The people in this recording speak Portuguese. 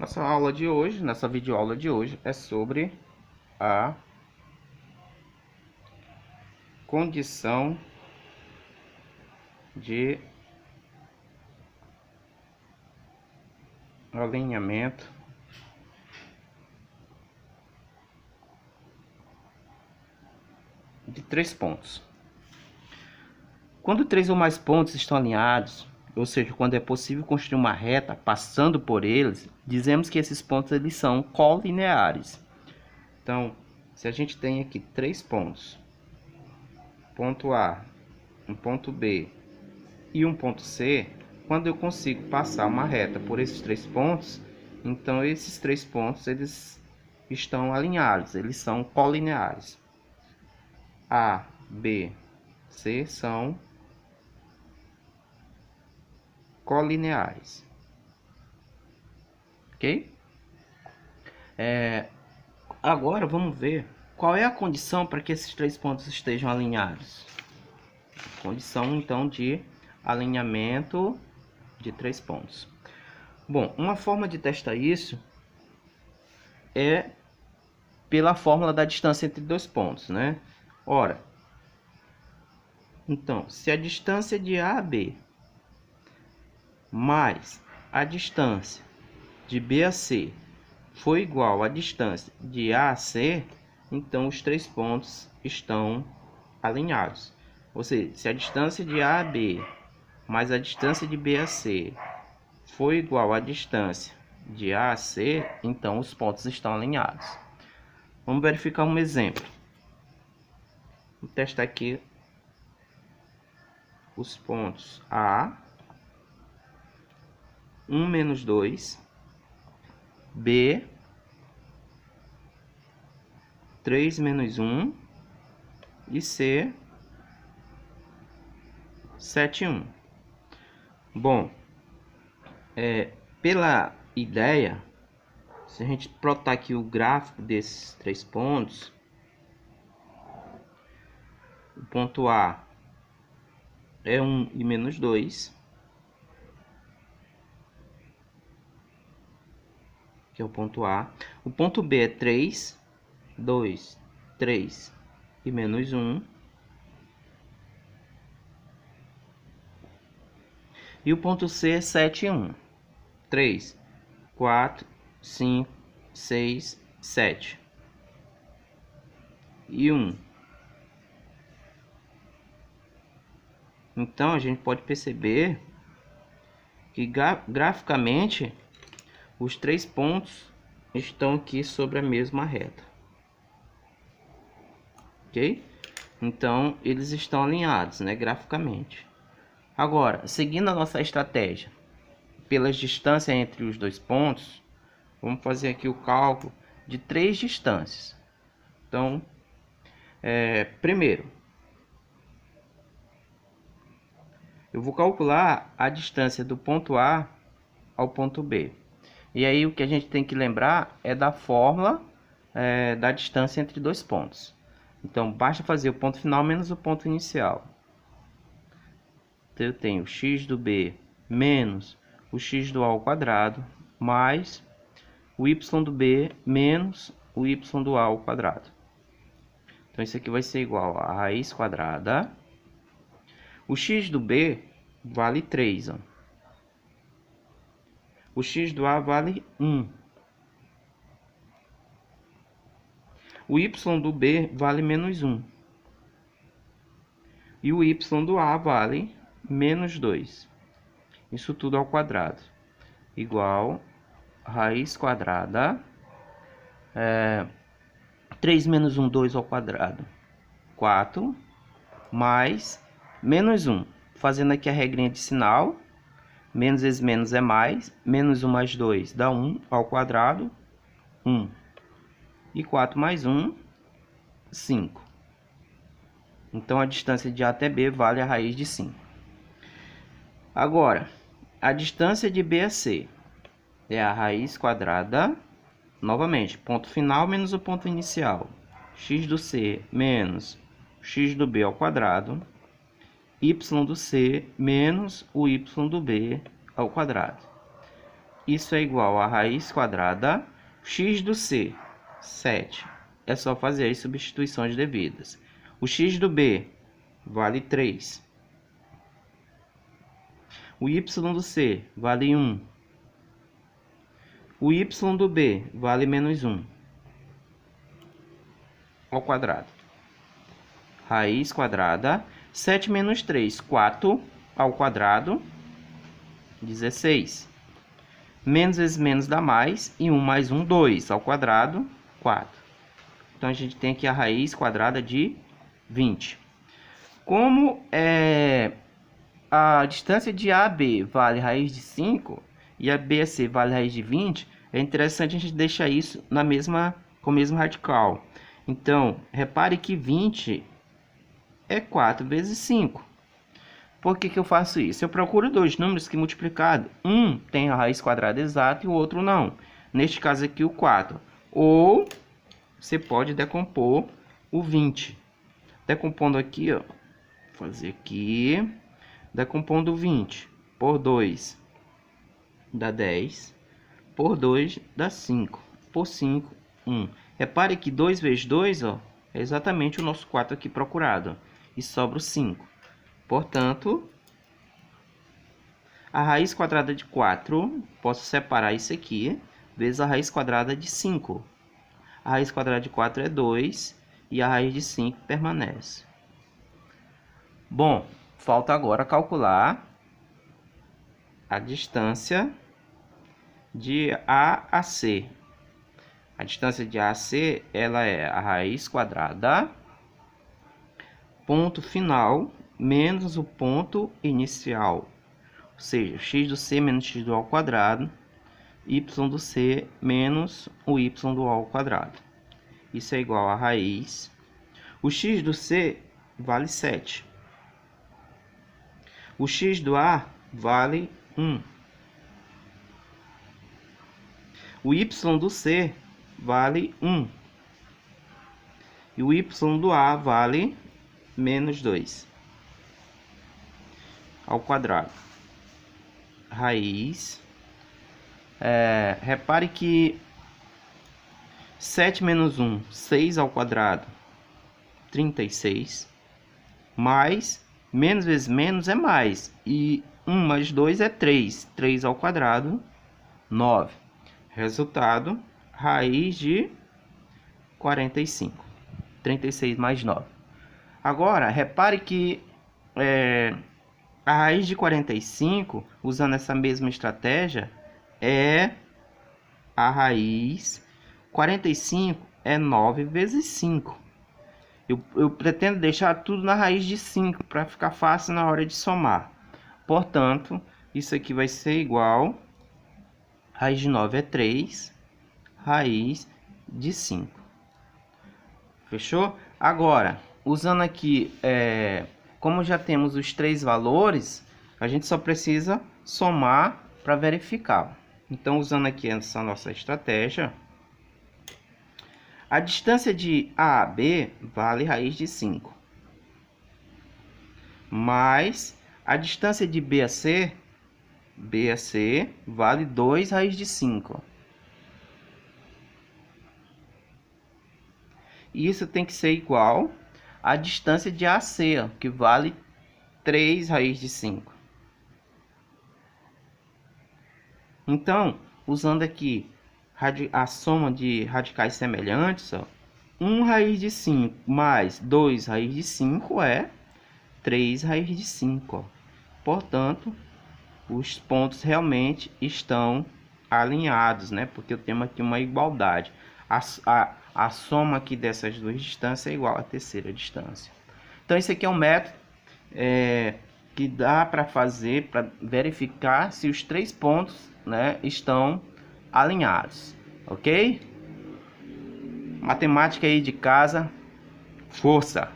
Nossa aula de hoje, nessa videoaula de hoje, é sobre a condição de alinhamento de três pontos. Quando três ou mais pontos estão alinhados, ou seja, quando é possível construir uma reta passando por eles, dizemos que esses pontos eles são colineares. Então, se a gente tem aqui três pontos, ponto A, um ponto B e um ponto C, quando eu consigo passar uma reta por esses três pontos, então esses três pontos eles estão alinhados, eles são colineares. A, B, C são colineares, ok? Agora vamos ver qual é a condição para que esses três pontos estejam alinhados. Condição então de alinhamento de três pontos. Bom, uma forma de testar isso é pela fórmula da distância entre dois pontos, né? Ora, então, se a distância de A a B mais a distância de B a C for igual à distância de A a C, então os três pontos estão alinhados. Ou seja, se a distância de A a B mais a distância de B a C for igual à distância de A a C, então os pontos estão alinhados. Vamos verificar um exemplo. Vou testar aqui os pontos A, 1 menos 2, B, 3 menos 1 e C, 7, 1. Bom, pela ideia, se a gente plotar aqui o gráfico desses três pontos, o ponto A é 1 e menos 2, que é o ponto A. O ponto B é 3, 2, 3 e menos 1. E o ponto C é 7 e 1. 3, 4, 5, 6, 7 e 1. Então a gente pode perceber que graficamente os três pontos estão aqui sobre a mesma reta, ok? Então eles estão alinhados, né, graficamente. Agora, seguindo a nossa estratégia pelas distâncias entre os dois pontos, vamos fazer aqui o cálculo de três distâncias. Então, primeiro, eu vou calcular a distância do ponto A ao ponto B. E aí o que a gente tem que lembrar é da fórmula da distância entre dois pontos. Então, basta fazer o ponto final menos o ponto inicial. Então, eu tenho x do B menos o x do A ao quadrado, mais o y do B menos o y do A ao quadrado. Então, isso aqui vai ser igual a raiz quadrada. O x do B vale 3, ó. O x do A vale 1. O y do B vale menos 1. E o y do A vale menos 2. Isso tudo ao quadrado. Igual raiz quadrada. 3 menos 1, 2 ao quadrado. 4. Mais menos 1. Fazendo aqui a regrinha de sinal. Menos vezes menos é mais. Menos 1 mais 2 dá 1 ao quadrado. 1. E 4 mais 1, 5. Então, a distância de A até B vale a raiz de 5. Agora, a distância de B a C é a raiz quadrada. Novamente, ponto final menos o ponto inicial. X do C menos x do B ao quadrado. Y do C menos o Y do B ao quadrado. Isso é igual a raiz quadrada x do c, 7. É só fazer as substituições devidas. O x do b vale 3. O y do c vale 1. O y do b vale menos 1 ao quadrado. Raiz quadrada, 7 menos 3, 4 ao quadrado, 16. Menos vezes menos dá mais, e 1 mais 1, 2 ao quadrado, 4. Então, a gente tem aqui a raiz quadrada de 20. Como a distância de A a B vale raiz de 5, e a B a C vale raiz de 20, é interessante a gente deixar isso com o mesmo radical. Então, repare que 20 é 4 vezes 5. Por que eu faço isso? Eu procuro dois números que multiplicado, um tem a raiz quadrada exata e o outro não. Neste caso aqui, o 4. Ou você pode decompor o 20. Decompondo aqui, ó, vou fazer aqui, decompondo 20 por 2 dá 10, por 2 dá 5, por 5, 1. Repare que 2 vezes 2, ó, é exatamente o nosso 4 aqui procurado, e sobra o 5. Portanto, a raiz quadrada de 4, posso separar isso aqui, vezes a raiz quadrada de 5. A raiz quadrada de 4 é 2, e a raiz de 5 permanece. Bom, falta agora calcular a distância de A a C. A distância de A a C, ela é a raiz quadrada, ponto final, menos o ponto inicial. Ou seja, x do c menos x do a ao quadrado, y do c menos o y do a ao quadrado. Isso é igual a raiz. O x do c vale 7. O x do a vale 1. O y do c vale 1. E o y do a vale menos 2 ao quadrado. Raiz. Repare que 7 menos 1, 6 ao quadrado, 36. Mais, menos vezes menos é mais. E 1 mais 2 é 3. 3 ao quadrado, 9. Resultado, raiz de 45. 36 mais 9. Agora, repare que a raiz de 45, usando essa mesma estratégia, é a raiz 45 é 9 vezes 5. Eu pretendo deixar tudo na raiz de 5 para ficar fácil na hora de somar. Portanto, isso aqui vai ser igual, raiz de 9 é 3, raiz de 5. Fechou? Agora, usando aqui, como já temos os três valores, a gente só precisa somar para verificar. Então, usando aqui essa nossa estratégia, a distância de A a B vale raiz de 5. Mais a distância de B a C vale 2 raiz de 5. E isso tem que ser igual à distância de AC, ó, que vale 3 raiz de 5. Então, usando aqui a soma de radicais semelhantes, ó, 1 raiz de 5 mais 2 raiz de 5 é 3 raiz de 5. Ó. Portanto, os pontos realmente estão alinhados, né? Porque eu tenho aqui uma igualdade. A soma aqui dessas duas distâncias é igual à terceira distância. Então, esse aqui é um método que dá para fazer, para verificar se os três pontos, né, estão alinhados, ok? Matemática aí de casa, força!